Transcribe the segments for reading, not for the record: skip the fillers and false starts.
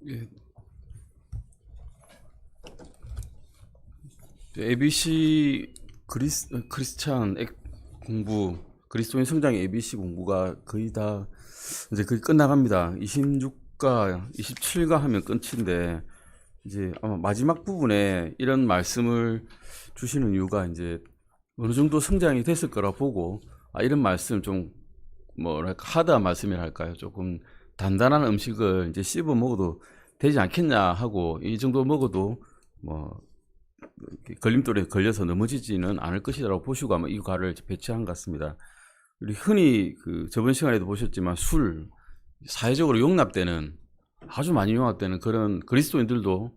예, ABC 크리스찬 공부, 그리스도인 성장의 ABC 공부가 거의 다 이제 거의 끝나갑니다. 26가, 27가 하면 끝인데 이제 아마 마지막 부분에 이런 말씀을 주시는 이유가 이제 어느 정도 성장이 됐을 거라 보고, 이런 말씀 좀 뭐랄까 하드한 말씀이라 할까요? 조금 단단한 음식을 이제 씹어 먹어도 되지 않겠냐 하고, 이 정도 먹어도 뭐 걸림돌에 걸려서 넘어지지는 않을 것이라고 보시고 아마 이 과를 배치한 것 같습니다. 우리 흔히 저번 시간에도 보셨지만 술, 사회적으로 용납되는, 아주 많이 용납되는 그런 그리스도인들도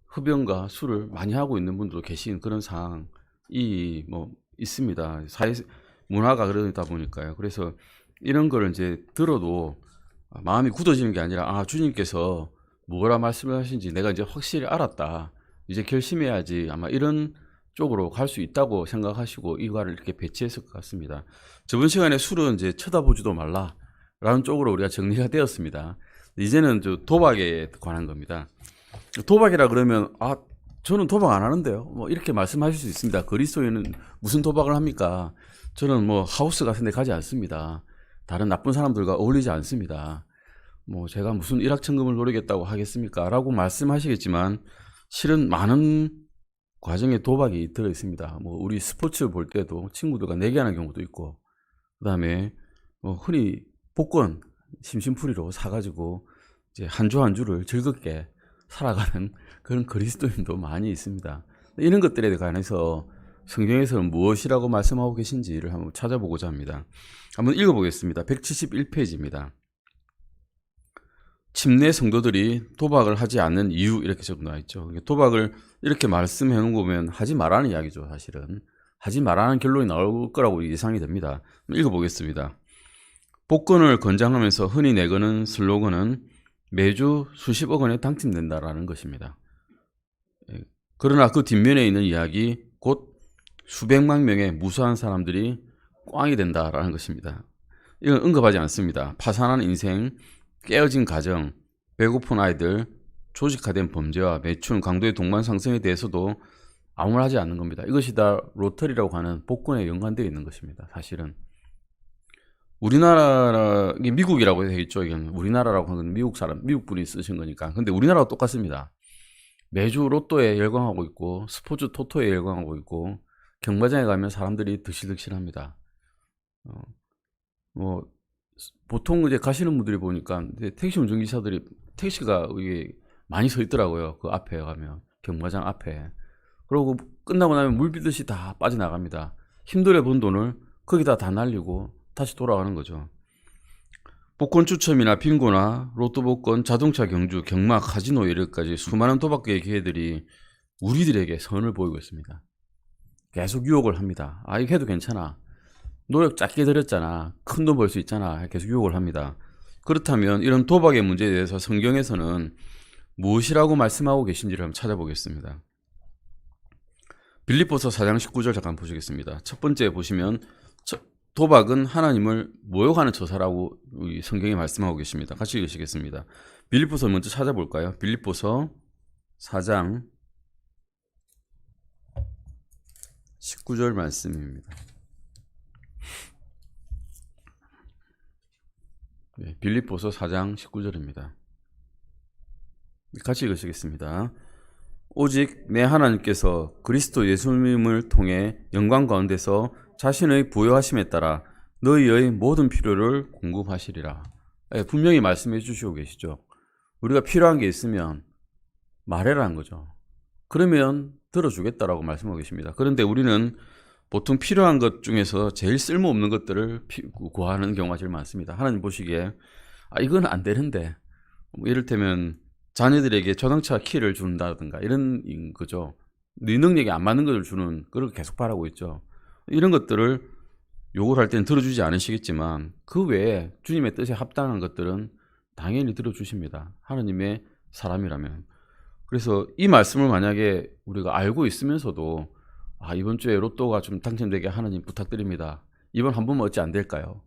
흡연과 술을 많이 하고 있는 분들도 계신 그런 상황이 뭐 있습니다. 사회 문화가 그러다 보니까요. 그래서 이런 거를 이제 들어도 마음이 굳어지는 게 아니라, 주님께서 뭐라 말씀하신지 내가 이제 확실히 알았다, 이제 결심해야지, 아마 이런 쪽으로 갈 수 있다고 생각하시고 이과를 이렇게 배치했을 것 같습니다. 저번 시간에 술은 이제 쳐다보지도 말라라는 쪽으로 우리가 정리가 되었습니다. 이제는 도박에 관한 겁니다. 도박이라 그러면 저는 도박 안 하는데요, 뭐 이렇게 말씀하실 수 있습니다. 그리스도인은 무슨 도박을 합니까? 저는 뭐 하우스 같은 데 가지 않습니다. 다른 나쁜 사람들과 어울리지 않습니다. 뭐 제가 무슨 일확천금을 노리겠다고 하겠습니까? 라고 말씀하시겠지만 실은 많은 과정에 도박이 들어 있습니다. 뭐 우리 스포츠 볼 때도 친구들과 내기하는 경우도 있고, 그 다음에 뭐 흔히 복권 심심풀이로 사가지고 이제 한 주 한 주를 즐겁게 살아가는 그런 그리스도인도 많이 있습니다. 이런 것들에 관해서 성경에서는 무엇이라고 말씀하고 계신지를 한번 찾아보고자 합니다. 한번 읽어보겠습니다. 171페이지입니다. 침례 성도들이 도박을 하지 않는 이유, 이렇게 적어 나와 있죠. 도박을 이렇게 말씀해 놓은 거 보면 하지 말라는 이야기죠. 사실은 하지 말라는 결론이 나올 거라고 예상이 됩니다. 읽어보겠습니다. 복권을 권장하면서 흔히 내거는 슬로건은 매주 수십억 원에 당첨된다라는 것입니다. 그러나 그 뒷면에 있는 이야기, 곧 수백만 명의 무수한 사람들이 꽝이 된다라는 것입니다. 이건 언급하지 않습니다. 파산한 인생, 깨어진 가정, 배고픈 아이들, 조직화된 범죄와 매춘, 강도의 동반 상승에 대해서도 아무 말 하지 않는 겁니다. 이것이 다 로터리라고 하는 복권에 연관되어 있는 것입니다. 사실은 우리나라, 이게 미국이라고 되어 있죠. 이건 우리나라라고 하는 건 미국 분이 쓰신 거니까. 근데 우리나라와 똑같습니다. 매주 로또에 열광하고 있고, 스포츠 토토에 열광하고 있고, 경마장에 가면 사람들이 득실득실합니다. 뭐 보통 이제 가시는 분들이 보니까 택시 운전기사들이, 택시가 이게 많이 서 있더라고요. 그 앞에 가면, 경마장 앞에. 그러고 끝나고 나면 물비듯이 다 빠져나갑니다. 힘들어 본 돈을 거기다 다 날리고 다시 돌아가는 거죠. 복권 추첨이나 빙고나 로또 복권, 자동차 경주, 경마, 카지노 이렇게까지 수많은 도박계의 기회들이 우리들에게 선을 보이고 있습니다. 계속 유혹을 합니다. 이거 해도 괜찮아, 노력 작게 들였잖아, 큰 돈 벌 수 있잖아, 계속 유혹을 합니다. 그렇다면 이런 도박의 문제에 대해서 성경에서는 무엇이라고 말씀하고 계신지를 한번 찾아보겠습니다. 빌립보서 4장 19절 잠깐 보시겠습니다. 첫 번째 보시면 도박은 하나님을 모욕하는 처사라고 성경이 말씀하고 계십니다. 같이 읽으시겠습니다. 빌립보서 먼저 찾아볼까요? 빌립보서 4장 19절 말씀입니다. 네, 빌립보서 4장 19절입니다. 같이 읽으시겠습니다. 오직 내 하나님께서 그리스도 예수님을 통해 영광 가운데서 자신의 부요하심에 따라 너희의 모든 필요를 공급하시리라. 분명히 말씀해 주시고 계시죠. 우리가 필요한 게 있으면 말해라는 거죠. 그러면 들어주겠다라고 말씀하고 계십니다. 그런데 우리는 보통 필요한 것 중에서 제일 쓸모없는 것들을 구하는 경우가 제일 많습니다. 하나님 보시기에 이건 안 되는데, 이를테면 자녀들에게 자동차 키를 준다든가 이런 거죠. 네 능력이 안 맞는 것을 주는, 그걸 계속 바라고 있죠. 이런 것들을 요구를 할 때는 들어주지 않으시겠지만 그 외에 주님의 뜻에 합당한 것들은 당연히 들어주십니다. 하나님의 사람이라면. 그래서 이 말씀을 만약에 우리가 알고 있으면서도 이번 주에 로또가 좀 당첨되게 하나님 부탁드립니다, 이번 한 번만 어찌 안 될까요?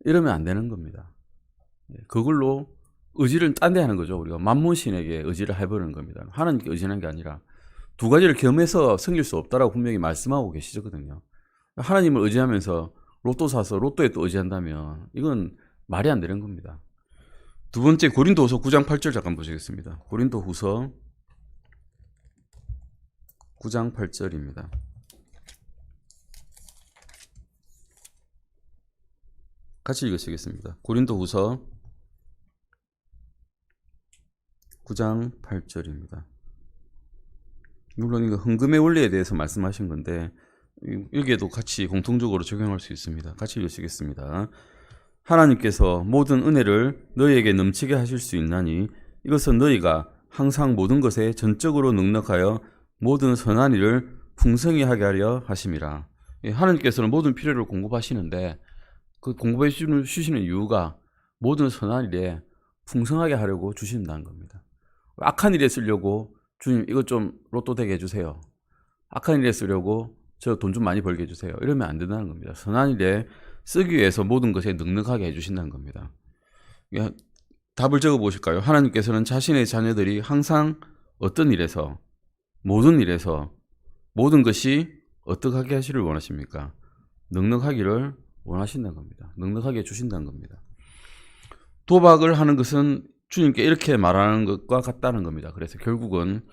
이러면 안 되는 겁니다. 그걸로 의지를 딴 데 하는 거죠. 우리가 만몬신에게 의지를 해버리는 겁니다. 하나님께 의지하는 게 아니라 두 가지를 겸해서 섬길 수 없다라고 분명히 말씀하고 계시거든요. 하나님을 의지하면서 로또 사서 로또에 또 의지한다면 이건 말이 안 되는 겁니다. 두 번째 고린도후서 9장 8절 잠깐 보시겠습니다. 고린도후서 9장 8절입니다. 같이 읽으시겠습니다. 고린도후서 9장 8절입니다. 물론 이거 헌금의 원리에 대해서 말씀하신 건데 여기에도 같이 공통적으로 적용할 수 있습니다. 같이 읽으시겠습니다. 하나님께서 모든 은혜를 너희에게 넘치게 하실 수 있나니 이것은 너희가 항상 모든 것에 전적으로 넉넉하여 모든 선한 일을 풍성히 하게 하려 하심이라. 하나님께서는 모든 필요를 공급하시는데 그 공급해 주시는 이유가 모든 선한 일에 풍성하게 하려고 주신다는 겁니다. 악한 일에 쓰려고 주님 이것 좀 로또 되게 해주세요. 악한 일에 쓰려고 저 돈 좀 많이 벌게 해주세요. 이러면 안 된다는 겁니다. 선한 일에 쓰기 위해서 모든 것에 넉넉하게 해주신다는 겁니다. 답을 적어 보실까요? 하나님께서는 자신의 자녀들이 항상 어떤 일에서 모든 일에서 모든 것이 어떻게 하기를 원하십니까? 넉넉하기를 원하신다는 겁니다. 넉넉하게 주신다는 겁니다. 도박을 하는 것은 주님께 이렇게 말하는 것과 같다는 겁니다. 그래서 결국은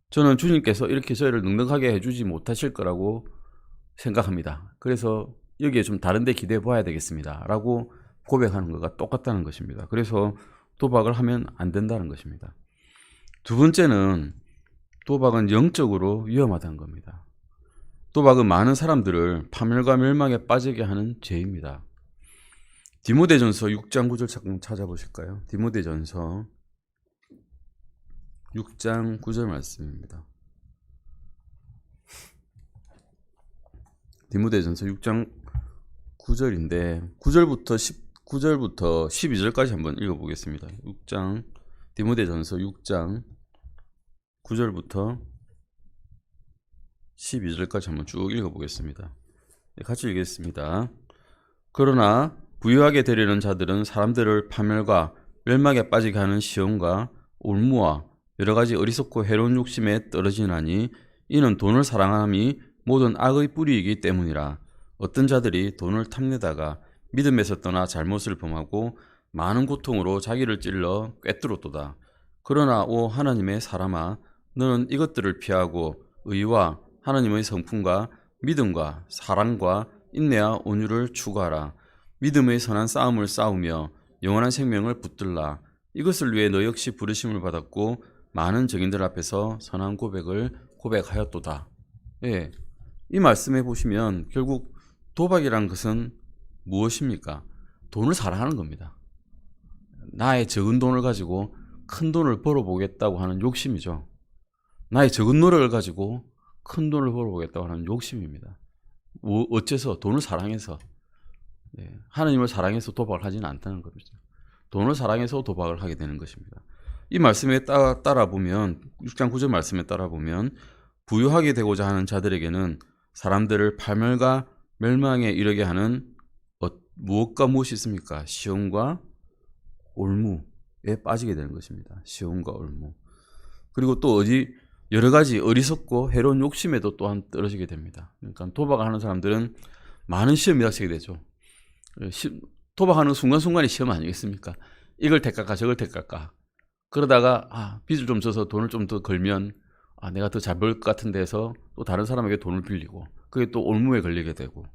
저는 주님께서 이렇게 저희를 넉넉하게 해주지 못하실 거라고 생각합니다. 그래서 여기에 좀 다른 데 기대해 봐야 되겠습니다. 라고 고백하는 것과 똑같다는 것입니다. 그래서 도박을 하면 안 된다는 것입니다. 두 번째는 도박은 영적으로 위험하다는 겁니다. 도박은 많은 사람들을 파멸과 멸망에 빠지게 하는 죄입니다. 디모데전서 6장 9절 잠깐 찾아보실까요? 디모데전서 6장 9절 말씀입니다. 디모데전서 6장 9절인데 9절부터 12절까지 한번 읽어보겠습니다. 디모데전서 6장 9절부터 12절까지 한번 쭉 읽어보겠습니다. 같이 읽겠습니다. 그러나 부유하게 되려는 자들은 사람들을 파멸과 멸망에 빠지게 하는 시험과 올무와 여러 가지 어리석고 해로운 욕심에 떨어지나니 이는 돈을 사랑함이 모든 악의 뿌리이기 때문이라. 어떤 자들이 돈을 탐내다가 믿음에서 떠나 잘못을 범하고 많은 고통으로 자기를 찔러 꿰뚫었도다. 그러나 오 하나님의 사람아, 너는 이것들을 피하고 의와 하나님의 성품과 믿음과 사랑과 인내와 온유를 추구하라. 믿음의 선한 싸움을 싸우며 영원한 생명을 붙들라. 이것을 위해 너 역시 부르심을 받았고 많은 증인들 앞에서 선한 고백을 고백하였도다. 예, 이 말씀해 보시면 결국 도박이란 것은 무엇입니까? 돈을 사랑하는 겁니다. 나의 적은 돈을 가지고 큰 돈을 벌어보겠다고 하는 욕심이죠. 나의 적은 노력을 가지고 큰 돈을 벌어보겠다고 하는 욕심입니다. 어째서? 돈을 사랑해서. 하나님을 사랑해서 도박을 하지는 않다는 겁니다. 돈을 사랑해서 도박을 하게 되는 것입니다. 이 말씀에 따라 보면 6장 9절 말씀에 따라 보면 부유하게 되고자 하는 자들에게는 사람들을 파멸과 멸망에 이르게 하는 무엇과 무엇이 있습니까? 시험과 올무에 빠지게 되는 것입니다. 시험과 올무. 그리고 또 여러 가지 어리석고 해로운 욕심에도 또한 떨어지게 됩니다. 그러니까 도박을 하는 사람들은 많은 시험이 닥치게 되죠. 도박하는 순간순간이 시험 아니겠습니까? 이걸 택할까 저걸 택할까. 그러다가 빚을 좀 져서 돈을 좀 더 걸면 내가 더 잘 벌 것 같은 데서 또 다른 사람에게 돈을 빌리고 그게 또 올무에 걸리게 되고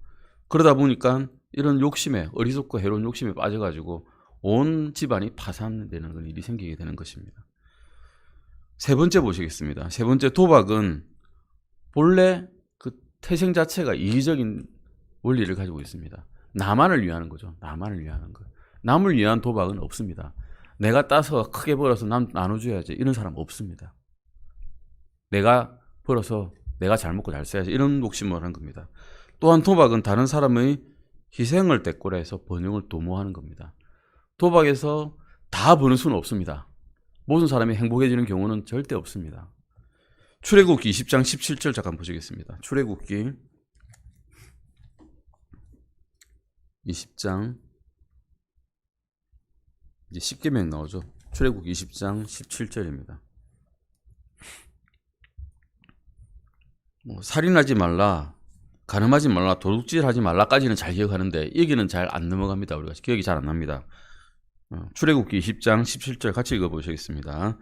그러다 보니까 이런 욕심에 어리석고 해로운 욕심에 빠져가지고 온 집안이 파산되는 일이 생기게 되는 것입니다. 세 번째 보시겠습니다. 세 번째, 도박은 본래 그 태생 자체가 이기적인 원리를 가지고 있습니다. 나만을 위하는 거죠. 나만을 위하는 거. 남을 위한 도박은 없습니다. 내가 따서 크게 벌어서 남 나눠줘야지 이런 사람 없습니다. 내가 벌어서 내가 잘 먹고 잘 써야지 이런 욕심을 하는 겁니다. 또한 도박은 다른 사람의 희생을 대꾸로 해서 번영을 도모하는 겁니다. 도박에서 다 버는 수는 없습니다. 모든 사람이 행복해지는 경우는 절대 없습니다. 출애굽기 20장 17절 잠깐 보시겠습니다. 출애굽기 20장 이제 십계명 나오죠. 출애굽기 20장 17절입니다. 살인하지 말라, 간음하지 말라, 도둑질하지 말라까지는 잘 기억하는데 여기는 잘 안 넘어갑니다. 우리가 기억이 잘 안 납니다. 출애굽기 20장 17절 같이 읽어보시겠습니다.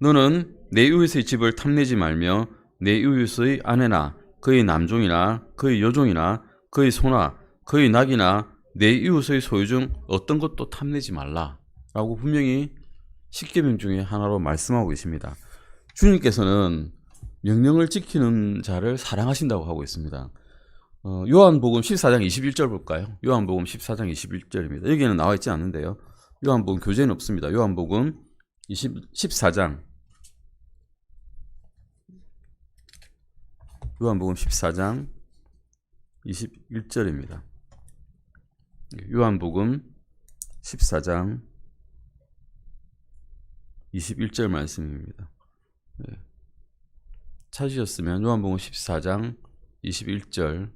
너는 내 이웃의 집을 탐내지 말며 내 이웃의 아내나 그의 남종이나 그의 여종이나 그의 소나 그의 낙이나 내 이웃의 소유 중 어떤 것도 탐내지 말라 라고 분명히 10계명 중에 하나로 말씀하고 계십니다. 주님께서는 명령을 지키는 자를 사랑하신다고 하고 있습니다. 요한복음 14장 21절 볼까요? 요한복음 14장 21절입니다. 여기에는 나와 있지 않는데요. 요한복음 교재는 없습니다. 요한복음 14장 요한복음 14장 21절입니다. 요한복음 14장 21절 말씀입니다. 찾으셨으면 요한복음 14장 21절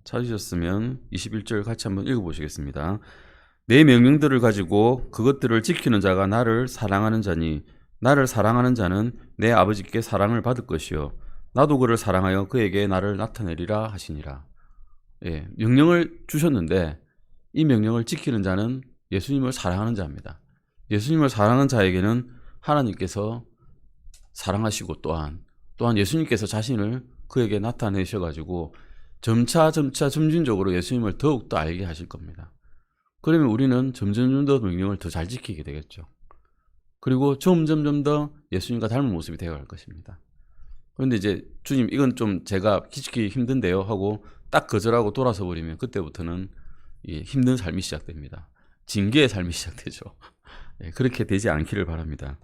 찾으셨으면 21절 같이 한번 읽어보시겠습니다. 내 명령들을 가지고 그것들을 지키는 자가 나를 사랑하는 자니 나를 사랑하는 자는 내 아버지께 사랑을 받을 것이요 나도 그를 사랑하여 그에게 나를 나타내리라 하시니라. 명령을 주셨는데 이 명령을 지키는 자는 예수님을 사랑하는 자입니다. 예수님을 사랑하는 자에게는 하나님께서 사랑하시고 또한 예수님께서 자신을 그에게 나타내셔가지고 점진적으로 예수님을 더욱더 알게 하실 겁니다. 그러면 우리는 점점 더 명령을 더 잘 지키게 되겠죠. 그리고 점점 더 예수님과 닮은 모습이 되어갈 것입니다. 그런데 이제 주님 이건 좀 제가 지키기 힘든데요 하고 딱 거절하고 돌아서 버리면 그때부터는 힘든 삶이 시작됩니다. 징계의 삶이 시작되죠. 그렇게 되지 않기를 바랍니다.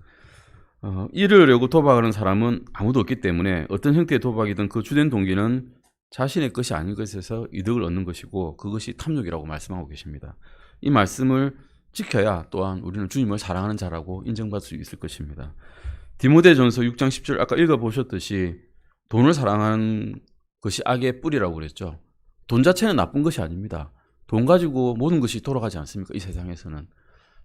이르려고 도박하는 사람은 아무도 없기 때문에 어떤 형태의 도박이든 그 주된 동기는 자신의 것이 아닌 것에서 이득을 얻는 것이고 그것이 탐욕이라고 말씀하고 계십니다. 이 말씀을 지켜야 또한 우리는 주님을 사랑하는 자라고 인정받을 수 있을 것입니다. 디모데전서 6장 10절 아까 읽어보셨듯이 돈을 사랑하는 것이 악의 뿌리라고 그랬죠. 돈 자체는 나쁜 것이 아닙니다. 돈 가지고 모든 것이 돌아가지 않습니까? 이 세상에서는.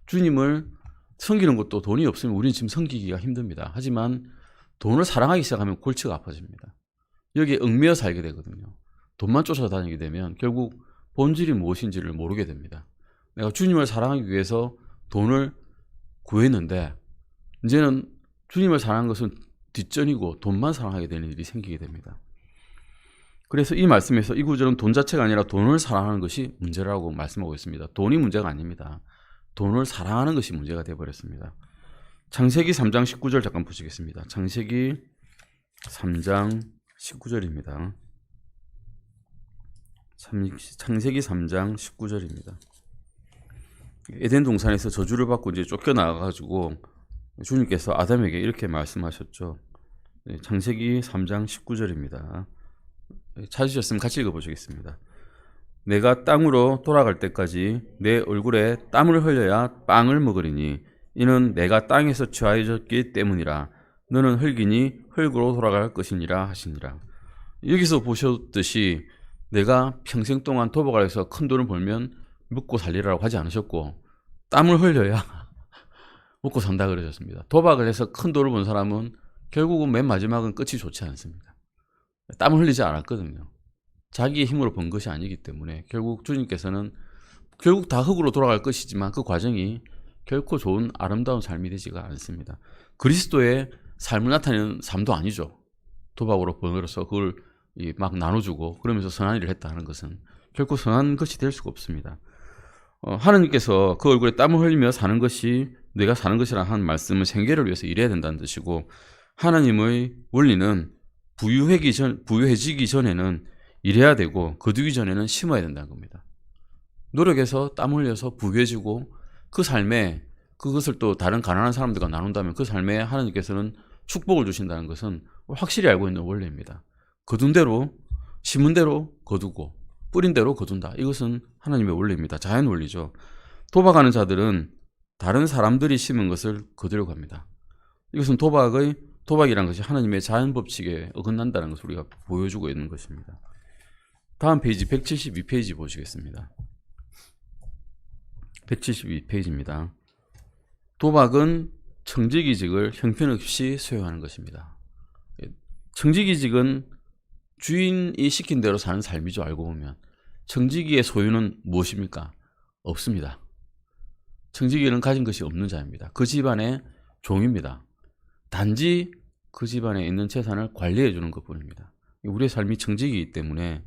주님을 섬기는 것도 돈이 없으면 우리는 지금 섬기기가 힘듭니다. 하지만 돈을 사랑하기 시작하면 골치가 아파집니다. 여기에 얽매여 살게 되거든요. 돈만 쫓아다니게 되면 결국 본질이 무엇인지를 모르게 됩니다. 내가 주님을 사랑하기 위해서 돈을 구했는데 이제는 주님을 사랑하는 것은 뒷전이고 돈만 사랑하게 되는 일이 생기게 됩니다. 그래서 이 말씀에서 이 구절은 돈 자체가 아니라 돈을 사랑하는 것이 문제라고 말씀하고 있습니다. 돈이 문제가 아닙니다. 돈을 사랑하는 것이 문제가 되어버렸습니다. 창세기 3장 19절 잠깐 보시겠습니다. 창세기 3장 19절입니다. 창세기 3장 19절입니다. 에덴 동산에서 저주를 받고 이제 쫓겨나가가지고 주님께서 아담에게 이렇게 말씀하셨죠. 창세기 3장 19절입니다. 찾으셨으면 같이 읽어보시겠습니다. 내가 땅으로 돌아갈 때까지 내 얼굴에 땀을 흘려야 빵을 먹으리니 이는 내가 땅에서 취하여졌기 때문이라. 너는 흙이니 흙으로 돌아갈 것이니라 하시니라. 여기서 보셨듯이 내가 평생 동안 도박을 해서 큰 돈을 벌면 먹고 살리라고 하지 않으셨고 땀을 흘려야 먹고 산다 그러셨습니다. 도박을 해서 큰 돈을 번 사람은 결국은 맨 마지막은 끝이 좋지 않습니다. 땀을 흘리지 않았거든요. 자기의 힘으로 번 것이 아니기 때문에 결국 주님께서는 결국 다 흙으로 돌아갈 것이지만 그 과정이 결코 좋은 아름다운 삶이 되지가 않습니다. 그리스도의 삶을 나타내는 삶도 아니죠. 도박으로 번으로서 그걸 막 나눠주고 그러면서 선한 일을 했다 하는 것은 결코 선한 것이 될 수가 없습니다. 하나님께서 그 얼굴에 땀을 흘리며 사는 것이 내가 사는 것이라 하는 말씀은 생계를 위해서 일해야 된다는 뜻이고 하나님의 원리는 부유해지기 전에는 일해야 되고 거두기 전에는 심어야 된다는 겁니다. 노력해서 땀 흘려서 부유해지고 그 삶에 그것을 또 다른 가난한 사람들과 나눈다면 그 삶에 하나님께서는 축복을 주신다는 것은 확실히 알고 있는 원리입니다. 거둔 대로 심은 대로 거두고 뿌린 대로 거둔다. 이것은 하나님의 원리입니다. 자연 원리죠. 도박하는 자들은 다른 사람들이 심은 것을 거두려고 합니다. 이것은 도박이라는 것이 하나님의 자연 법칙에 어긋난다는 것을 우리가 보여주고 있는 것입니다. 다음 페이지 172페이지 보시겠습니다. 172페이지입니다. 도박은 청지기직을 형편없이 수행하는 것입니다. 청지기직은 주인이 시킨 대로 사는 삶이죠. 알고 보면 청지기의 소유는 무엇입니까? 없습니다. 청지기는 가진 것이 없는 자입니다. 그 집안의 종입니다. 단지 그 집안에 있는 재산을 관리해 주는 것뿐입니다. 우리의 삶이 청지기이기 때문에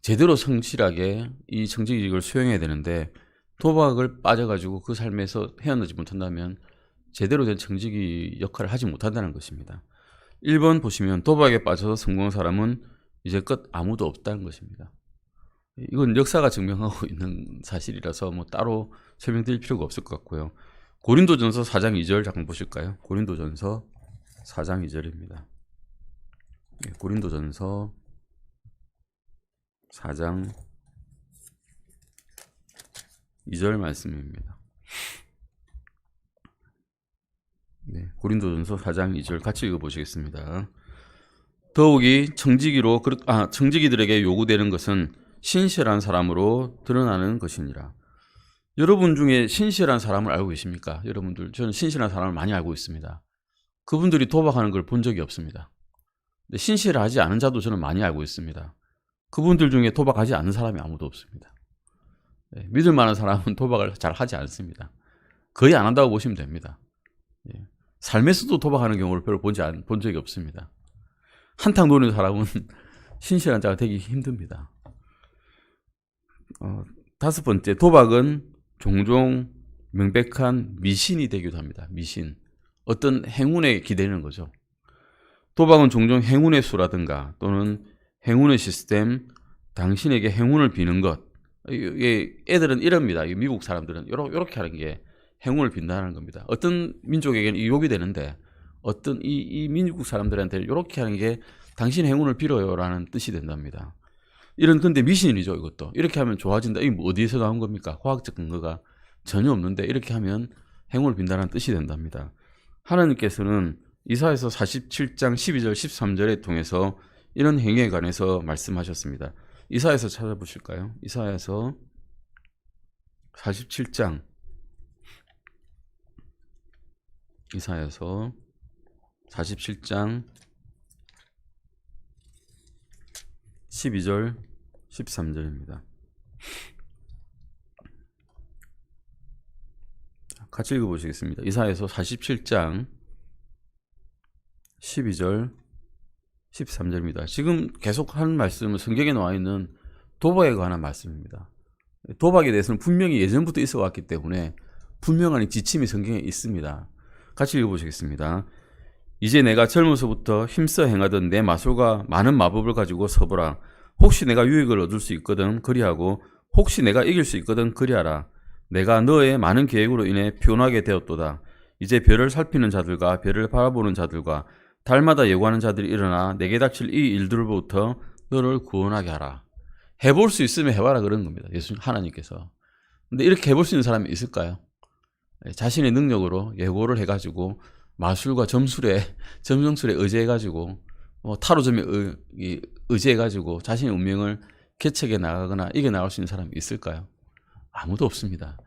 제대로 성실하게 이 청지기직을 수행해야 되는데 도박을 빠져가지고 그 삶에서 헤어나지 못한다면 제대로 된 청지기 역할을 하지 못한다는 것입니다. 1번 보시면 도박에 빠져서 성공한 사람은 이제껏 아무도 없다는 것입니다. 이건 역사가 증명하고 있는 사실이라서 뭐 따로 설명드릴 필요가 없을 것 같고요. 고린도전서 4장 2절 잠깐 보실까요? 고린도전서 4장 2절입니다. 고린도전서 4장 2절 말씀입니다. 네, 고린도전서 4장 2절 같이 읽어보시겠습니다. 더욱이 청지기들에게 요구되는 것은 신실한 사람으로 드러나는 것이니라. 여러분 중에 신실한 사람을 알고 계십니까? 여러분들, 저는 신실한 사람을 많이 알고 있습니다. 그분들이 도박하는 걸 본 적이 없습니다. 근데 신실하지 않은 자도 저는 많이 알고 있습니다. 그분들 중에 도박하지 않는 사람이 아무도 없습니다. 네, 믿을 만한 사람은 도박을 잘 하지 않습니다. 거의 안 한다고 보시면 됩니다. 네, 삶에서도 도박하는 경우를 별로 본 적이 없습니다. 한탕 노는 사람은 신실한 자가 되기 힘듭니다. 5번째, 도박은 종종 명백한 미신이 되기도 합니다. 미신. 어떤 행운에 기대는 거죠. 도박은 종종 행운의 수라든가 또는 행운의 시스템, 당신에게 행운을 비는 것. 이게 애들은 이럽니다. 미국 사람들은 이렇게 하는 게 행운을 빈다는 겁니다. 어떤 민족에게는 유혹이 되는데 어떤 이 미국 사람들한테 이렇게 하는 게 당신 행운을 빌어요라는 뜻이 된답니다. 이런 근데 미신이죠. 이것도 이렇게 하면 좋아진다. 이게 뭐 어디에서 나온 겁니까? 화학적 근거가 전혀 없는데 이렇게 하면 행운을 빈다는 뜻이 된답니다. 하나님께서는 이사야서 47장 12절 13절에 통해서 이런 행위에 관해서 말씀하셨습니다. 이사야서 찾아보실까요? 이사야서 47장 이사야서 47장 12절 13절입니다. 같이 읽어보시겠습니다. 이사야서 47장 12절 13절입니다. 지금 계속 하는 말씀은 성경에 나와 있는 도박에 관한 말씀입니다. 도박에 대해서는 분명히 예전부터 있어 왔기 때문에 분명한 지침이 성경에 있습니다. 같이 읽어보시겠습니다. 이제 내가 젊어서부터 힘써 행하던 내 마술과 많은 마법을 가지고 서보라. 혹시 내가 유익을 얻을 수 있거든 그리하고 혹시 내가 이길 수 있거든 그리하라. 내가 너의 많은 계획으로 인해 피곤하게 되었도다. 이제 별을 살피는 자들과 별을 바라보는 자들과 달마다 예고하는 자들이 일어나 내게 닥칠 이 일들로부터 너를 구원하게 하라. 해볼 수 있으면 해봐라 그런 겁니다. 예수님 하나님께서. 근데 이렇게 해볼 수 있는 사람이 있을까요? 자신의 능력으로 예고를 해가지고 마술과 점술에 의지해가지고 타로점에 의지해가지고 자신의 운명을 개척해 나가거나 이겨나갈 수 있는 사람이 있을까요? 아무도 없습니다.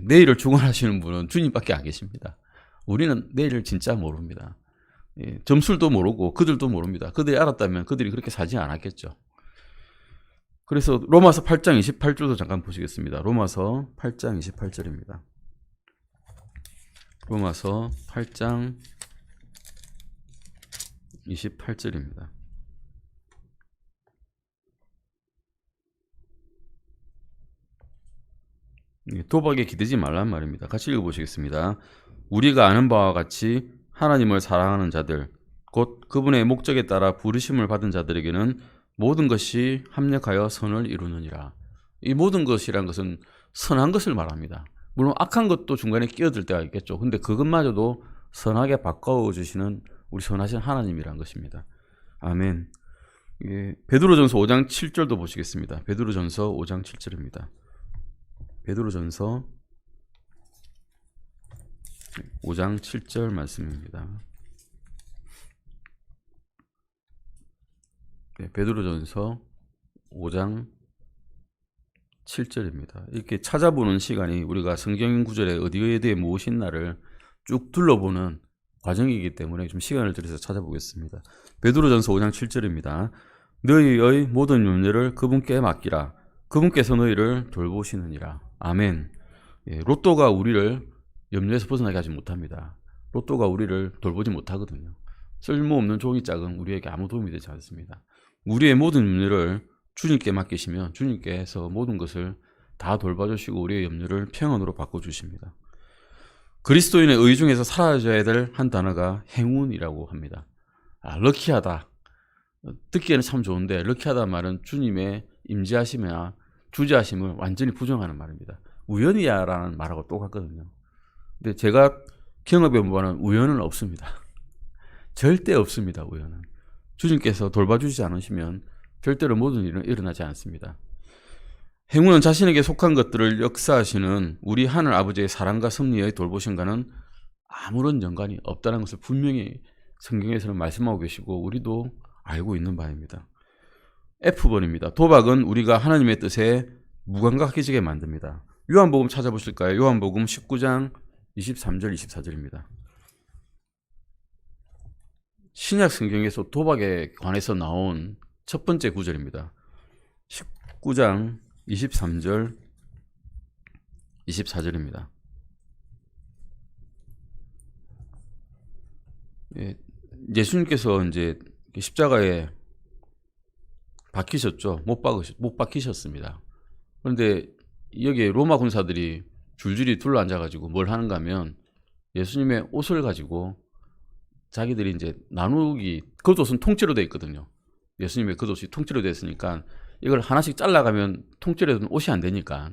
내일을 주관하시는 분은 주님밖에 안 계십니다. 우리는 내일을 진짜 모릅니다. 점술도 모르고 그들도 모릅니다. 그들이 알았다면 그들이 그렇게 살지 않았겠죠. 그래서 로마서 8장 28절도 잠깐 보시겠습니다. 로마서 8장 28절입니다. 로마서 8장 28절입니다. 도박에 기대지 말란 말입니다. 같이 읽어보시겠습니다. 우리가 아는 바와 같이 하나님을 사랑하는 자들, 곧 그분의 목적에 따라 부르심을 받은 자들에게는 모든 것이 합력하여 선을 이루느니라. 이 모든 것이란 것은 선한 것을 말합니다. 물론 악한 것도 중간에 끼어들 때가 있겠죠. 근데 그것마저도 선하게 바꿔주시는 우리 선하신 하나님이란 것입니다. 아멘. 베드로전서 5장 7절도 보시겠습니다. 베드로전서 5장 7절입니다. 베드로전서 5장 7절 말씀입니다. 베드로전서 5장 7절입니다. 이렇게 찾아보는 시간이 우리가 성경 구절에 어디에 대해 무엇이 있나를 쭉 둘러보는 과정이기 때문에 좀 시간을 들여서 찾아보겠습니다. 베드로전서 5장 7절입니다. 너희의 모든 염려를 그분께 맡기라. 그분께서 너희를 돌보시느니라. 아멘. 예, 로또가 우리를 염려에서 벗어나게 하지 못합니다. 로또가 우리를 돌보지 못하거든요. 쓸모없는 종이짝은 우리에게 아무 도움이 되지 않습니다. 우리의 모든 염려를 주님께 맡기시면 주님께서 모든 것을 다 돌봐주시고 우리의 염려를 평안으로 바꿔주십니다. 그리스도인의 의 중에서 사라져야 될 한 단어가 행운이라고 합니다. 럭키하다. 듣기에는 참 좋은데 럭키하다 말은 주님의 임재하심이나 주재하심을 완전히 부정하는 말입니다. 우연이야 라는 말하고 똑같거든요. 근데 제가 경험해본 바는 우연은 없습니다. 절대 없습니다. 우연은. 주님께서 돌봐주시지 않으시면 절대로 모든 일은 일어나지 않습니다. 행운은 자신에게 속한 것들을 역사하시는 우리 하늘 아버지의 사랑과 섭리의 돌보심과는 아무런 연관이 없다는 것을 분명히 성경에서는 말씀하고 계시고 우리도 알고 있는 바입니다. F번입니다. 도박은 우리가 하나님의 뜻에 무감각해지게 만듭니다. 요한복음 찾아보실까요? 요한복음 19장 23절 24절입니다. 신약 성경에서 도박에 관해서 나온 첫 번째 구절입니다. 19장 23절 24절입니다. 예수님께서 이제 십자가에 박히셨죠. 못 박히셨습니다. 그런데 여기에 로마 군사들이 줄줄이 둘러앉아가지고 뭘 하는가 하면 예수님의 옷을 가지고 자기들이 이제 나누기, 겉옷은 통째로 되어 있거든요. 예수님의 겉옷이 통째로 되어 있으니까 이걸 하나씩 잘라가면 통째로 된 옷이 안 되니까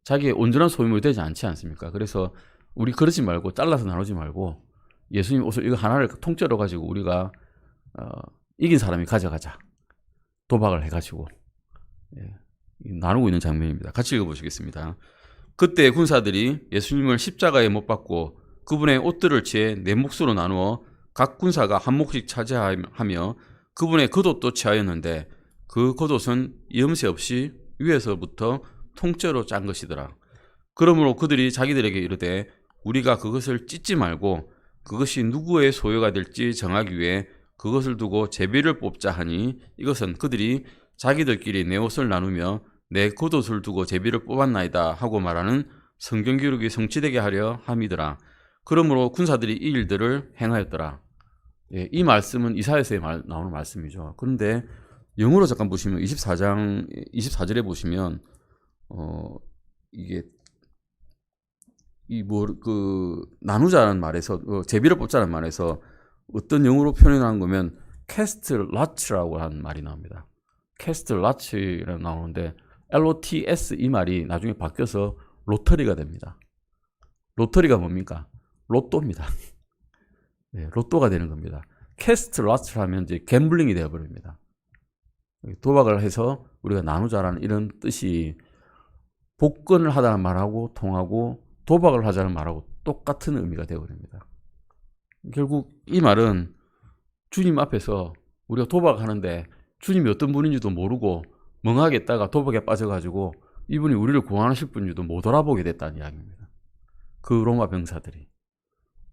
자기의 온전한 소유물이 되지 않지 않습니까? 그래서 우리 그러지 말고 잘라서 나누지 말고 예수님 옷을 이거 하나를 통째로 가지고 우리가 이긴 사람이 가져가자. 도박을 해가지고 나누고 있는 장면입니다. 같이 읽어보시겠습니다. 그때 군사들이 예수님을 십자가에 못 박고 그분의 옷들을 취해 네 몫으로 나누어 각 군사가 한 몫씩 차지하며 그분의 겉옷도 취하였는데 그 겉옷은 염세 없이 위에서부터 통째로 짠 것이더라. 그러므로 그들이 자기들에게 이르되 우리가 그것을 찢지 말고 그것이 누구의 소유가 될지 정하기 위해 그것을 두고 제비를 뽑자 하니 이것은 그들이 자기들끼리 내 옷을 나누며 내 겉옷을 두고 제비를 뽑았나이다 하고 말하는 성경 기록이 성취되게 하려 함이더라. 그러므로 군사들이 이 일들을 행하였더라. 이 말씀은 이사야서에 나오는 말씀이죠. 그런데 영어로 잠깐 보시면 24장 24절에 보시면 이게 나누자는 말에서 제비를 뽑자는 말에서 어떤 영어로 표현한 거면 cast lot라고 하는 말이 나옵니다. cast lot이라고 나오는데 LOTS 이 말이 나중에 바뀌어서 로터리가 됩니다. 로터리가 뭡니까? 로또입니다. 네, 로또가 되는 겁니다. cast lot를 하면 이제 갬블링이 되어버립니다. 도박을 해서 우리가 나누자라는 이런 뜻이 복권을 하자는 말하고 통하고 도박을 하자는 말하고 똑같은 의미가 되어버립니다. 결국 이 말은 주님 앞에서 우리가 도박하는데 주님이 어떤 분인지도 모르고 멍하게 있다가 도박에 빠져가지고 이분이 우리를 구원하실 분인지도 못 알아보게 됐다는 이야기입니다. 그 로마 병사들이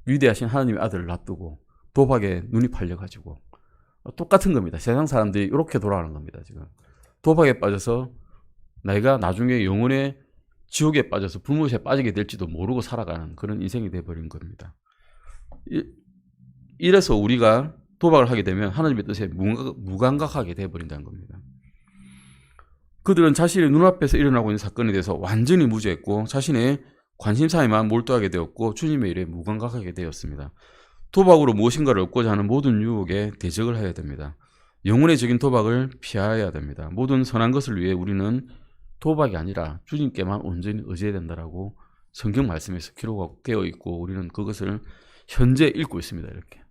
위대하신 하나님의 아들을 놔두고 도박에 눈이 팔려가지고 똑같은 겁니다. 세상 사람들이 이렇게 돌아가는 겁니다. 지금 도박에 빠져서 내가 나중에 영혼의 지옥에 빠져서 불못에 빠지게 될지도 모르고 살아가는 그런 인생이 돼버린 겁니다. 이래서 우리가 도박을 하게 되면 하나님의 뜻에 무감각하게 돼버린다는 겁니다. 그들은 자신의 눈앞에서 일어나고 있는 사건에 대해서 완전히 무지했고 자신의 관심사에만 몰두하게 되었고 주님의 일에 무감각하게 되었습니다. 도박으로 무엇인가를 얻고자 하는 모든 유혹에 대적을 해야 됩니다. 영혼의 적인 도박을 피해야 됩니다. 모든 선한 것을 위해 우리는 도박이 아니라 주님께만 온전히 의지해야 된다라고 성경 말씀에서 기록되어 있고 우리는 그것을 현재 읽고 있습니다. 이렇게.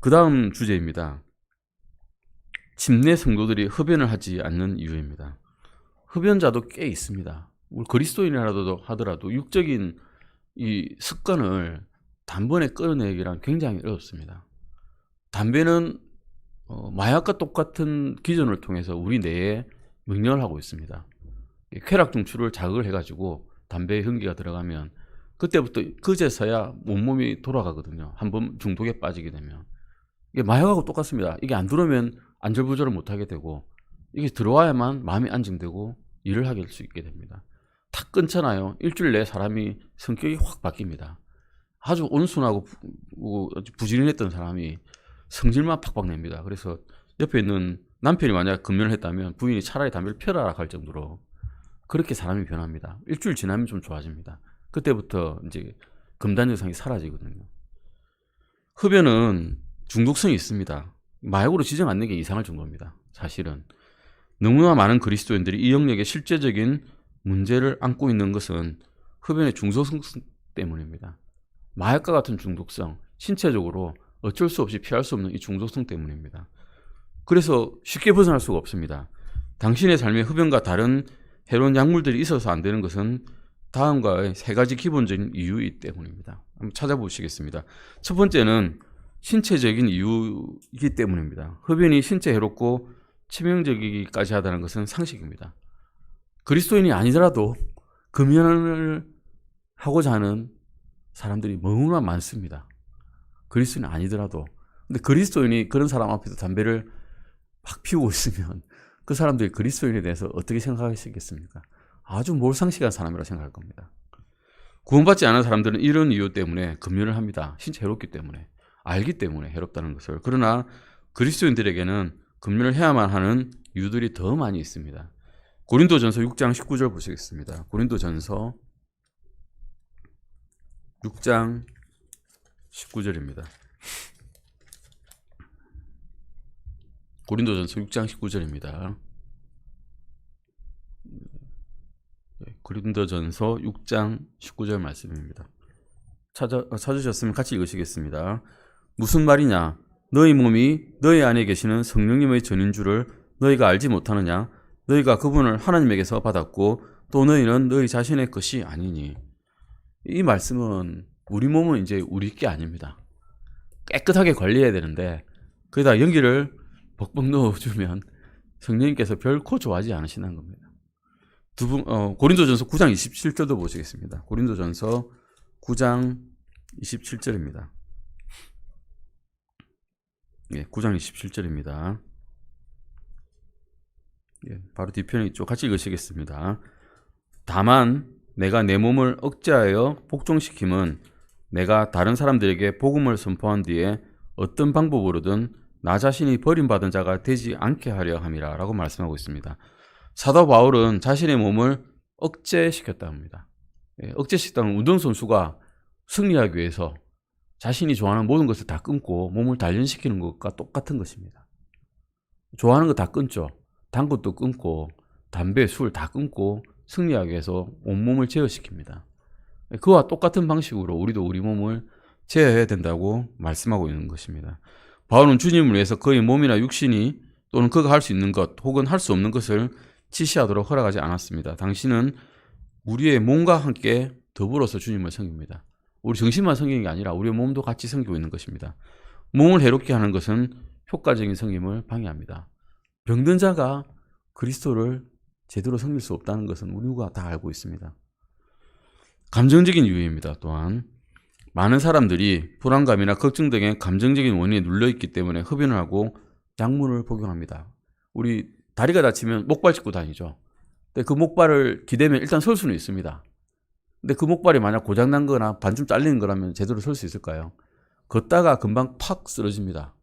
그 다음 주제입니다. 침례 성도들이 흡연을 하지 않는 이유입니다. 흡연자도 꽤 있습니다. 그리스도인이라도 하더라도 육적인 이 습관을 단번에 끊어내기란 굉장히 어렵습니다. 담배는 마약과 똑같은 기전을 통해서 우리 뇌에 명령을 하고 있습니다. 쾌락 중추를 자극을 해가지고 담배에 흉기가 들어가면 그때부터 그제서야 온몸이 돌아가거든요. 한번 중독에 빠지게 되면. 이게 마약하고 똑같습니다. 이게 안 들어오면 안절부절을 못하게 되고 이게 들어와야만 마음이 안정되고 일을 하게 될 수 있게 됩니다. 탁 끊잖아요. 일주일 내에 사람이 성격이 확 바뀝니다. 아주 온순하고 부지런했던 사람이 성질만 팍팍 냅니다. 그래서 옆에 있는 남편이 만약 금연을 했다면 부인이 차라리 담배를 펴라 할 정도로 그렇게 사람이 변합니다. 일주일 지나면 좀 좋아집니다. 그때부터 이제 금단 현상이 사라지거든요. 흡연은 중독성이 있습니다. 마약으로 지정 않는 게 이상할 정도입니다. 사실은 너무나 많은 그리스도인들이 이 영역에 실제적인 문제를 안고 있는 것은 흡연의 중독성 때문입니다. 마약과 같은 중독성, 신체적으로 어쩔 수 없이 피할 수 없는 이 중독성 때문입니다. 그래서 쉽게 벗어날 수가 없습니다. 당신의 삶에 흡연과 다른 해로운 약물들이 있어서 안 되는 것은 다음과 세 가지 기본적인 이유이기 때문입니다. 한번 찾아보시겠습니다. 첫 번째는 신체적인 이유이기 때문입니다. 흡연이 신체 해롭고 치명적이기까지 하다는 것은 상식입니다. 그리스도인이 아니더라도 금연을 하고자 하는 사람들이 너무나 많습니다. 그리스도인이 아니더라도. 근데 그리스도인이 그런 사람 앞에서 담배를 막 피우고 있으면 그 사람들이 그리스도인에 대해서 어떻게 생각하시겠습니까? 아주 몰상식한 사람이라고 생각할 겁니다. 구원받지 않은 사람들은 이런 이유 때문에 금연을 합니다. 신체 해롭기 때문에. 알기 때문에 해롭다는 것을. 그러나 그리스도인들에게는 금연을 해야만 하는 이유들이 더 많이 있습니다. 고린도전서 6장 19절 보시겠습니다. 고린도전서 6장 19절입니다. 고린도전서 6장 19절입니다. 고린도전서 6장 19절 말씀입니다. 찾으셨으면 같이 읽으시겠습니다. 무슨 말이냐? 너희 몸이 너희 안에 계시는 성령님의 전인 줄을 너희가 알지 못하느냐? 너희가 그분을 하나님에게서 받았고 또 너희는 너희 자신의 것이 아니니. 이 말씀은 우리 몸은 이제 우리 게 아닙니다. 깨끗하게 관리해야 되는데 거기다 연기를 벅벅 넣어주면 성령님께서 결코 좋아하지 않으시는 겁니다. 고린도전서 9장 27절도 보시겠습니다. 고린도전서 9장 27절입니다. 예, 9장 27절입니다. 예, 바로 뒤편에 있죠. 같이 읽으시겠습니다. 다만 내가 내 몸을 억제하여 복종시킴은 내가 다른 사람들에게 복음을 선포한 뒤에 어떤 방법으로든 나 자신이 버림받은 자가 되지 않게 하려 함이라 라고 말씀하고 있습니다. 사도 바울은 자신의 몸을 억제시켰다 합니다. 예, 억제시켰다는 운동선수가 승리하기 위해서 자신이 좋아하는 모든 것을 다 끊고 몸을 단련시키는 것과 똑같은 것입니다. 좋아하는 거 다 끊죠. 단 것도 끊고 담배, 술 다 끊고 승리하기 위해서 온몸을 제어시킵니다. 그와 똑같은 방식으로 우리도 우리 몸을 제어해야 된다고 말씀하고 있는 것입니다. 바울은 주님을 위해서 그의 몸이나 육신이 또는 그가 할 수 있는 것 혹은 할 수 없는 것을 지시하도록 허락하지 않았습니다. 당신은 우리의 몸과 함께 더불어서 주님을 섬깁니다. 우리 정신만 섬기는 게 아니라 우리의 몸도 같이 섬기고 있는 것입니다. 몸을 해롭게 하는 것은 효과적인 섬김을 방해합니다. 병든 자가 그리스도를 제대로 섬길 수 없다는 것은 우리가 다 알고 있습니다. 감정적인 이유입니다. 또한 많은 사람들이 불안감이나 걱정 등의 감정적인 원인에 눌려있기 때문에 흡연을 하고 약물을 복용합니다. 우리 다리가 다치면 목발 짚고 다니죠. 근데 그 목발을 기대면 일단 설 수는 있습니다. 근데 그 목발이 만약 고장난 거나 반쯤 잘리는 거라면 제대로 설 수 있을까요? 걷다가 금방 팍 쓰러집니다.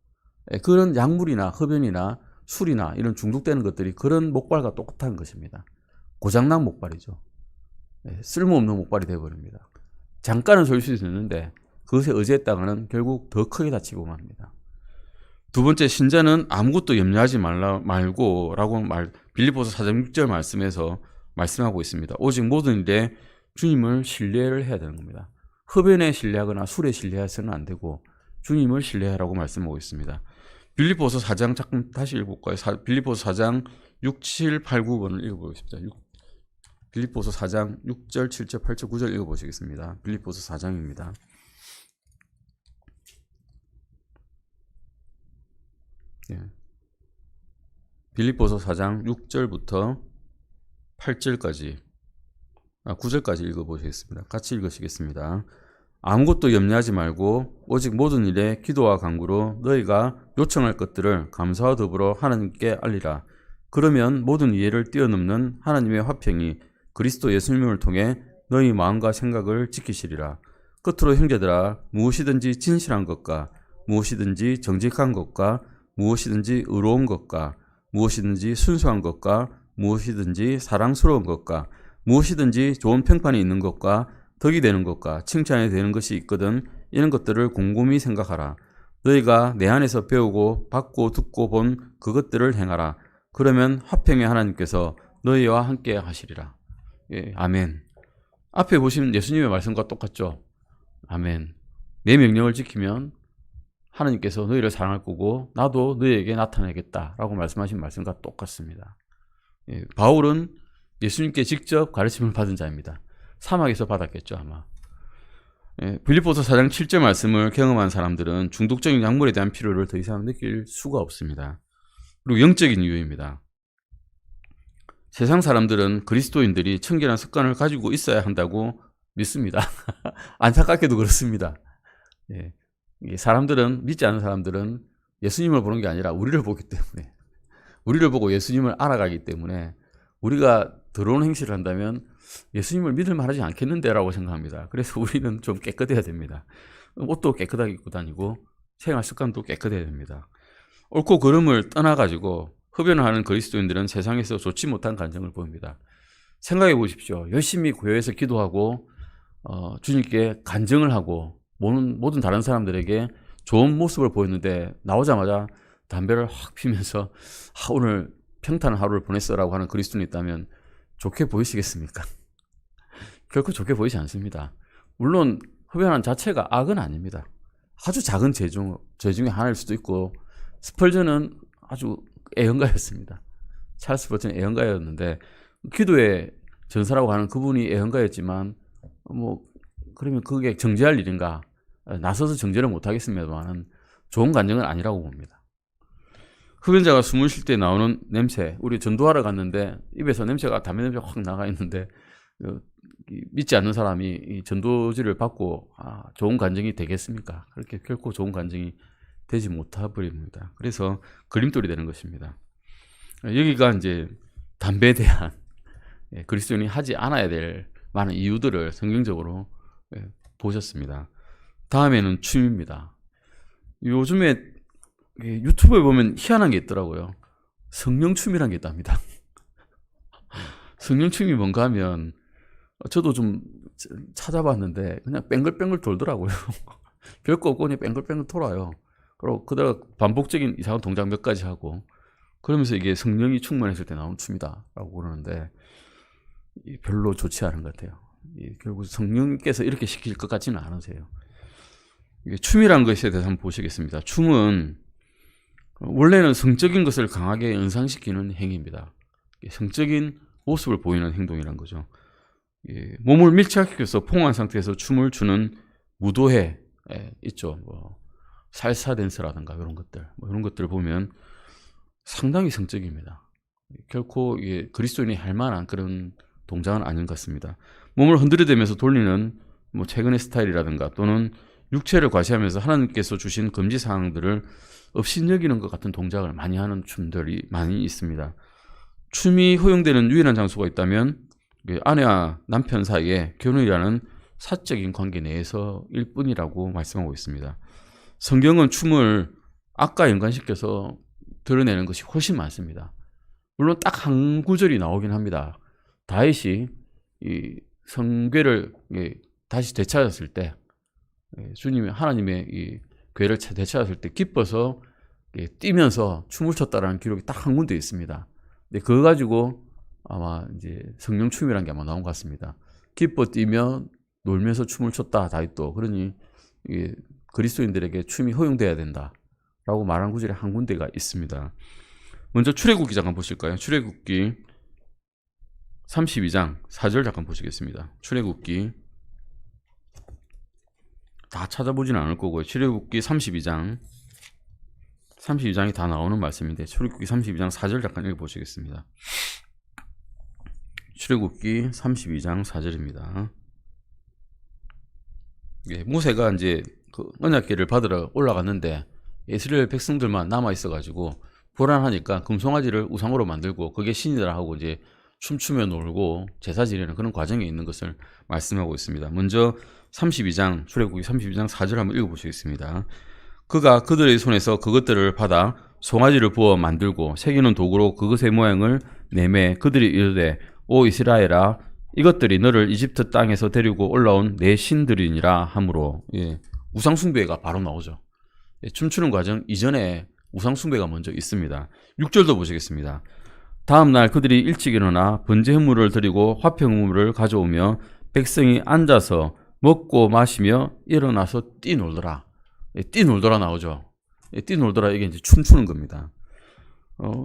그런 약물이나 흡연이나 술이나 이런 중독되는 것들이 그런 목발과 똑같은 것입니다. 고장난 목발이죠. 쓸모없는 목발이 되어버립니다. 잠깐은 설 수 있는데 그것에 의지했다가는 결국 더 크게 다치고 맙니다. 두 번째, 신자는 아무것도 염려하지 말고 라고 빌립보서 4장 6절 말씀에서 말씀하고 있습니다. 오직 모든 일에 주님을 신뢰를 해야 되는 겁니다. 흡연에 신뢰하거나 술에 신뢰해서는 안 되고 주님을 신뢰하라고 말씀하고 있습니다. 빌립보서 4장 잠깐 다시 읽어볼까요? 빌립보서 4장 6, 7, 8, 9번을 읽어보겠습니다. 빌립보서 4장 6절, 7절, 8절, 9절 읽어보시겠습니다. 빌립보서 4장입니다. 예. 빌립보서 4장 6절부터 8절까지 9절까지 읽어보시겠습니다. 같이 읽으시겠습니다. 아무것도 염려하지 말고 오직 모든 일에 기도와 간구로 너희가 요청할 것들을 감사와 더불어 하나님께 알리라. 그러면 모든 이해를 뛰어넘는 하나님의 화평이 그리스도 예수님을 통해 너희 마음과 생각을 지키시리라. 끝으로 형제들아, 무엇이든지 진실한 것과 무엇이든지 정직한 것과 무엇이든지 의로운 것과 무엇이든지 순수한 것과 무엇이든지 사랑스러운 것과 무엇이든지 좋은 평판이 있는 것과 덕이 되는 것과 칭찬이 되는 것이 있거든 이런 것들을 곰곰이 생각하라. 너희가 내 안에서 배우고 받고 듣고 본 그것들을 행하라. 그러면 화평의 하나님께서 너희와 함께 하시리라. 예, 아멘. 앞에 보시면 예수님의 말씀과 똑같죠. 아멘. 내 명령을 지키면 하나님께서 너희를 사랑할 거고 나도 너희에게 나타나겠다라고 말씀하신 말씀과 똑같습니다. 예, 바울은 예수님께 직접 가르침을 받은 자입니다. 사막에서 받았겠죠 아마. 예, 빌립보서 4장 7절 말씀을 경험한 사람들은 중독적인 약물에 대한 필요를 더 이상 느낄 수가 없습니다. 그리고 영적인 이유입니다. 세상 사람들은 그리스도인들이 청결한 습관을 가지고 있어야 한다고 믿습니다. 안타깝게도 그렇습니다. 예, 사람들은, 믿지 않는 사람들은 예수님을 보는 게 아니라 우리를 보기 때문에, 우리를 보고 예수님을 알아가기 때문에 우리가 더러운 행실을 한다면 예수님을 믿을 만하지 않겠는데 라고 생각합니다. 그래서 우리는 좀 깨끗해야 됩니다. 옷도 깨끗하게 입고 다니고 생활 습관도 깨끗해야 됩니다. 옳고 그름을 떠나가지고 흡연을 하는 그리스도인들은 세상에서 좋지 못한 감정을 보입니다. 생각해 보십시오. 열심히 교회에서 기도하고 주님께 간증을 하고 모든 다른 사람들에게 좋은 모습을 보였는데 나오자마자 담배를 확 피면서 오늘 평탄한 하루를 보냈어라고 하는 그리스도인이 있다면 좋게 보이시겠습니까? 결코 좋게 보이지 않습니다. 물론 흡연하는 자체가 악은 아닙니다. 아주 작은 죄 중에 하나일 수도 있고, 스펄전은 아주 애언가였습니다. 찰스 스펄전은 애언가였는데 기도의 전사라고 하는 그분이 애언가였지만 그러면 그게 정죄할 일인가? 나서서 정죄를 못하겠습니다만 좋은 감정은 아니라고 봅니다. 흡연자가 숨을 쉴 때 나오는 냄새, 우리 전도하러 갔는데 입에서 냄새가 담배 냄새가 확 나가 있는데 믿지 않는 사람이 이 전도지를 받고 좋은 감정이 되겠습니까? 그렇게 결코 좋은 감정이 되지 못해버립니다. 그래서 걸림돌이 되는 것입니다. 여기가 이제 담배에 대한 그리스도인이 하지 않아야 될 많은 이유들을 성경적으로 보셨습니다. 다음에는 춤입니다. 요즘에 유튜브에 보면 희한한 게 있더라고요. 성령춤이라는 게 있답니다. 성령춤이 뭔가 하면 저도 좀 찾아봤는데 그냥 뱅글뱅글 돌더라고요. 별거 없고 그냥 뱅글뱅글 돌아요. 그리고 그다가 반복적인 이상한 동작 몇 가지 하고 그러면서 이게 성령이 충만했을 때 나오는 춤이다라고 그러는데 별로 좋지 않은 것 같아요. 결국 성령께서 이렇게 시킬 것 같지는 않으세요. 이게 춤이란 것에 대해서 한번 보시겠습니다. 춤은 원래는 성적인 것을 강하게 연상시키는 행위입니다. 성적인 모습을 보이는 행동이란 거죠. 몸을 밀착시켜서 포옹한 상태에서 춤을 추는 무도회 있죠. 살사 댄스라든가 이런 것들, 이런 것들을 보면 상당히 성적입니다. 결코 그리스도인이 할 만한 그런 동작은 아닌 것 같습니다. 몸을 흔들어대면서 돌리는 최근의 스타일이라든가 또는 육체를 과시하면서 하나님께서 주신 금지 사항들을 업신여기는 것 같은 동작을 많이 하는 춤들이 많이 있습니다. 춤이 허용되는 유일한 장소가 있다면 아내와 남편 사이에 결혼이라는 사적인 관계 내에서일 뿐이라고 말씀하고 있습니다. 성경은 춤을 악과 연관시켜서 드러내는 것이 훨씬 많습니다. 물론 딱 한 구절이 나오긴 합니다. 다윗이 이 성궤를 다시 되찾았을 때 주님이 하나님의 이 궤를 되찾았을 때 기뻐서 뛰면서 춤을 췄다라는 기록이 딱 한 군데 있습니다. 근데 그거 가지고 아마 이제 성령춤이라는 게 아마 나온 것 같습니다. 기뻐 뛰며 놀면서 춤을 췄다 다윗도. 그러니 그리스도인들에게 춤이 허용돼야 된다라고 말한 구절이 한 군데가 있습니다. 먼저 출애굽기 잠깐 보실까요? 출애굽기 32장 4절 잠깐 보시겠습니다. 출애굽기 다 찾아보지는 않을 거고요. 출애굽기 32장 32장이 다 나오는 말씀인데 출애굽기 32장 4절 잠깐 읽어보시겠습니다. 출애굽기 32장 4절입니다. 예, 모세가 이제 그 언약궤를 받으러 올라갔는데 이스라엘 백성들만 남아 있어가지고 불안하니까 금송아지를 우상으로 만들고 그게 신이라 하고 이제 춤추며 놀고 제사 지내는 그런 과정에 있는 것을 말씀하고 있습니다. 먼저 32장 출애굽기 32장 4절 한번 읽어보시겠습니다. 그가 그들의 손에서 그것들을 받아 송아지를 부어 만들고 새기는 도구로 그것의 모양을 내매 그들이 이르되 오 이스라엘아 이것들이 너를 이집트 땅에서 데리고 올라온 내 신들이니라 하므로 예, 우상숭배가 바로 나오죠. 예, 춤추는 과정 이전에 우상숭배가 먼저 있습니다. 6절도 보시겠습니다. 다음날 그들이 일찍 일어나 번제 헌물을 드리고 화평물을 가져오며 백성이 앉아서 먹고 마시며 일어나서 뛰놀더라. 예, 뛰놀더라 나오죠. 예, 뛰놀더라 이게 이제 춤추는 겁니다.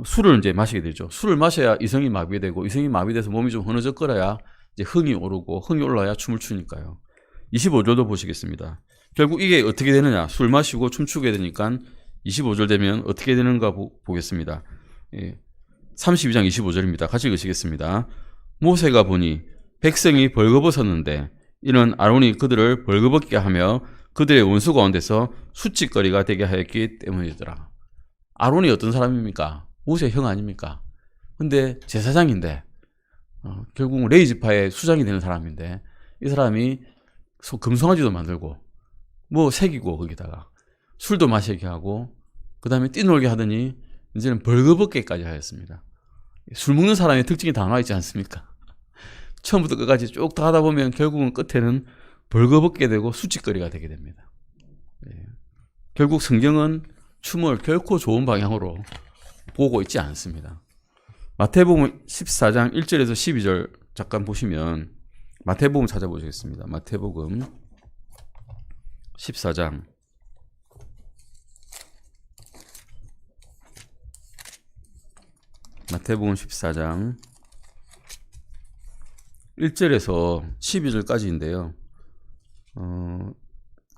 술을 이제 마시게 되죠. 술을 마셔야 이성이 마비되고 이성이 마비돼서 몸이 좀 흐느적거려야 이제 흥이 오르고 흥이 올라야 춤을 추니까요. 25절도 보시겠습니다. 결국 이게 어떻게 되느냐? 술 마시고 춤추게 되니까 25절 되면 어떻게 되는가 보겠습니다. 예, 32장 25절입니다. 같이 읽으시겠습니다. 모세가 보니 백성이 벌거벗었는데 이는 아론이 그들을 벌거벗게 하며 그들의 원수 가운데서 수치거리가 되게 하였기 때문이더라. 아론이 어떤 사람입니까? 모세 형 아닙니까? 근데 제사장인데 결국은 레위 지파의 수장이 되는 사람인데 이 사람이 금송아지도 만들고 뭐 새기고 거기다가 술도 마시게 하고 그 다음에 뛰놀게 하더니 이제는 벌거벗게까지 하였습니다. 술 먹는 사람의 특징이 다 나와 있지 않습니까? 처음부터 끝까지 쭉 다 하다 보면 결국은 끝에는 벌거벗게 되고 수치거리가 되게 됩니다. 예. 결국 성경은 춤을 결코 좋은 방향으로 보고 있지 않습니다. 마태복음 14장 1절에서 12절 잠깐 보시면 마태복음 찾아보시겠습니다. 마태복음 14장 마태복음 14장 1절에서 12절까지인데요.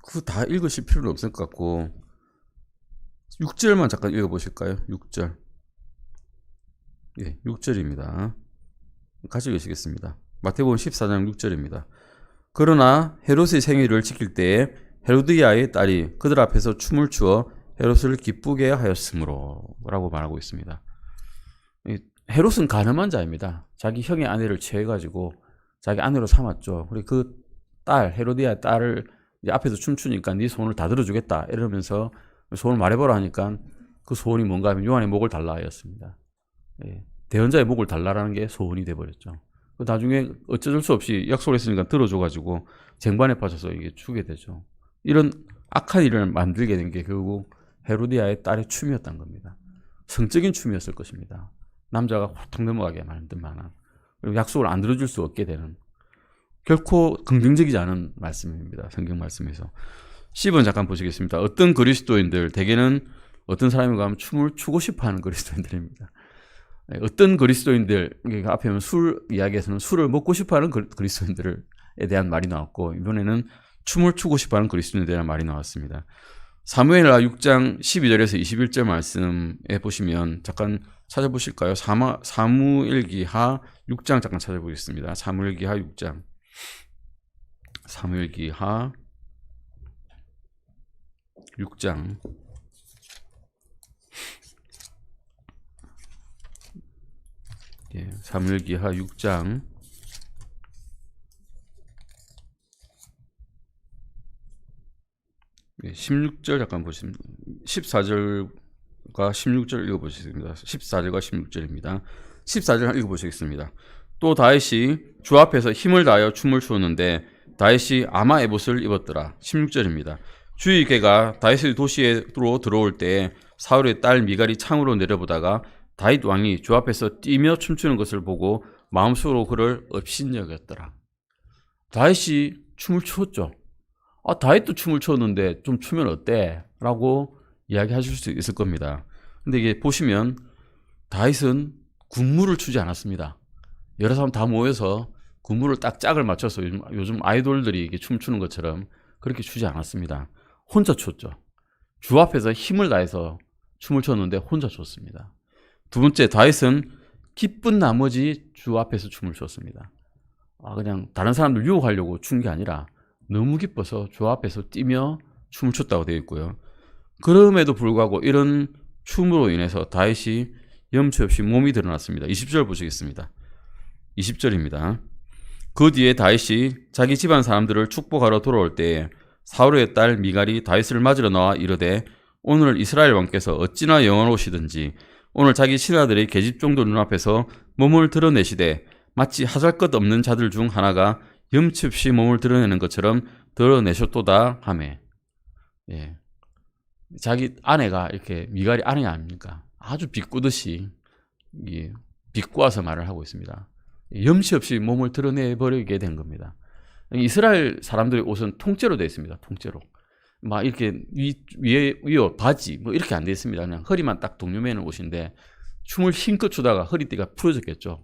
그거 다 읽으실 필요는 없을 것 같고 6절만 잠깐 읽어보실까요? 6절. 예, 6절입니다. 같이 읽으시겠습니다. 마태복음 14장 6절입니다. 그러나 헤롯의 생일을 지킬 때에 헤로디아의 딸이 그들 앞에서 춤을 추어 헤롯을 기쁘게 하였으므로 라고 말하고 있습니다. 헤롯은 가늠한 자입니다. 자기 형의 아내를 취해가지고 자기 아내로 삼았죠. 그리고 그 딸, 헤로디아의 딸을 이제 앞에서 춤추니까 네 소원을 다 들어주겠다 이러면서 소원을 말해보라 하니까 그 소원이 뭔가 하면 요한의 목을 달라 하였습니다. 예, 대언자의 목을 달라라는 게 소원이 돼버렸죠. 나중에 어쩔 수 없이 약속을 했으니까 들어줘가지고 쟁반에 빠져서 이게 죽게 되죠. 이런 악한 일을 만들게 된 게 결국 헤로디아의 딸의 춤이었던 겁니다. 성적인 춤이었을 것입니다. 남자가 훌쩍 넘어가게 만든 만한, 그리고 약속을 안 들어줄 수 없게 되는, 결코 긍정적이지 않은 말씀입니다. 성경 말씀에서. 10번 잠깐 보시겠습니다. 어떤 그리스도인들, 대개는 어떤 사람인가 하면 춤을 추고 싶어하는 그리스도인들입니다. 어떤 그리스도인들, 앞에 보면 술 이야기에서는 술을 먹고 싶어하는 그리스도인들에 대한 말이 나왔고, 이번에는 춤을 추고 싶어하는 그리스도인에 대한 말이 나왔습니다. 사무엘하 6장 12절에서 21절 말씀에 보시면 잠깐 찾아보실까요? 사무엘기하 6장 잠깐 찾아보겠습니다. 사무엘기하 6장. 사무엘기하 6장. 예, 사무엘기하 6장. 예, 16절 잠깐 보시면 14절과 16절 읽어보시겠습니다. 14절과 16절입니다. 14절 읽어보시겠습니다. 또 다윗이 주 앞에서 힘을 다하여 춤을 추었는데 다윗이 아마 에봇을 입었더라. 16절입니다. 주의 개가 다윗의 도시로 들어올 때 사울의 딸 미갈이 창으로 내려보다가 다윗 왕이 주 앞에서 뛰며 춤추는 것을 보고 마음속으로 그를 업신여겼더라. 다윗이 춤을 추었죠. 다윗도 춤을 췄는데 좀 추면 어때? 라고 이야기하실 수 있을 겁니다. 근데 이게 보시면 다윗은 군무를 추지 않았습니다. 여러 사람 다 모여서 군무를 딱 짝을 맞춰서 요즘 아이돌들이 이렇게 춤추는 것처럼 그렇게 추지 않았습니다. 혼자 췄죠. 주 앞에서 힘을 다해서 춤을 췄는데 혼자 췄습니다. 두 번째, 다윗은 기쁜 나머지 주 앞에서 춤을 췄습니다. 그냥 다른 사람들 유혹하려고 춘 게 아니라 너무 기뻐서 주 앞에서 뛰며 춤을 췄다고 되어 있고요. 그럼에도 불구하고 이런 춤으로 인해서 다윗이 염치 없이 몸이 드러났습니다. 20절 보시겠습니다. 20절입니다. 그 뒤에 다윗이 자기 집안 사람들을 축복하러 돌아올 때에 사울의 딸 미갈이 다윗을 맞으러 나와 이르되 오늘 이스라엘 왕께서 어찌나 영원하시든지 오늘 자기 신하들의 계집종들 눈앞에서 몸을 드러내시되 마치 하잘것없는 자들 중 하나가 염치 없이 몸을 드러내는 것처럼 드러내셨도다 하매. 예. 자기 아내가 이렇게 미갈이 아내 아닙니까? 아주 비꼬듯이 비꼬아서 말을 하고 있습니다. 염치 없이 몸을 드러내버리게 된 겁니다. 이스라엘 사람들의 옷은 통째로 되어 있습니다. 통째로. 막 이렇게 위에 바지 뭐 이렇게 안 되어 있습니다. 그냥 허리만 딱 동요매는 옷인데 춤을 힘껏 추다가 허리띠가 풀어졌겠죠.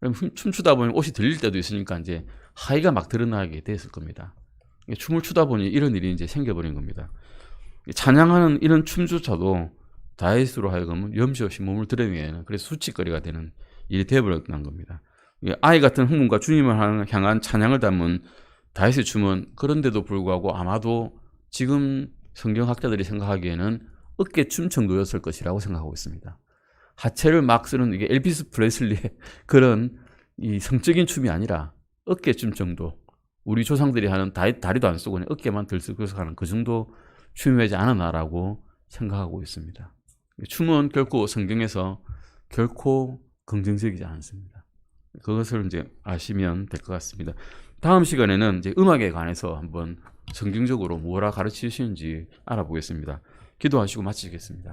그럼 춤추다 보면 옷이 들릴 때도 있으니까 이제 하의가 막 드러나게 됐을 겁니다. 춤을 추다 보니 이런 일이 이제 생겨버린 겁니다. 찬양하는 이런 춤조차도 다윗으로 하여금 염치 없이 몸을 드러내는 그래서 수치거리가 되는 일이 되어버렸던 겁니다. 아이 같은 흥분과 주님을 향한 찬양을 담은 다윗의 춤은 그런데도 불구하고 아마도 지금 성경학자들이 생각하기에는 어깨춤 정도였을 것이라고 생각하고 있습니다. 하체를 막 쓰는 이게 엘비스 프레슬리의 그런 이 성적인 춤이 아니라 어깨춤 정도. 우리 조상들이 하는 다리도 안 쓰고 그냥 어깨만 들썩들썩 하는 그 정도 춤이지 않았나라고 생각하고 있습니다. 춤은 결코 성경에서 결코 긍정적이지 않습니다. 그것을 이제 아시면 될 것 같습니다. 다음 시간에는 이제 음악에 관해서 한번 성경적으로 뭐라 가르치시는지 알아보겠습니다. 기도하시고 마치겠습니다.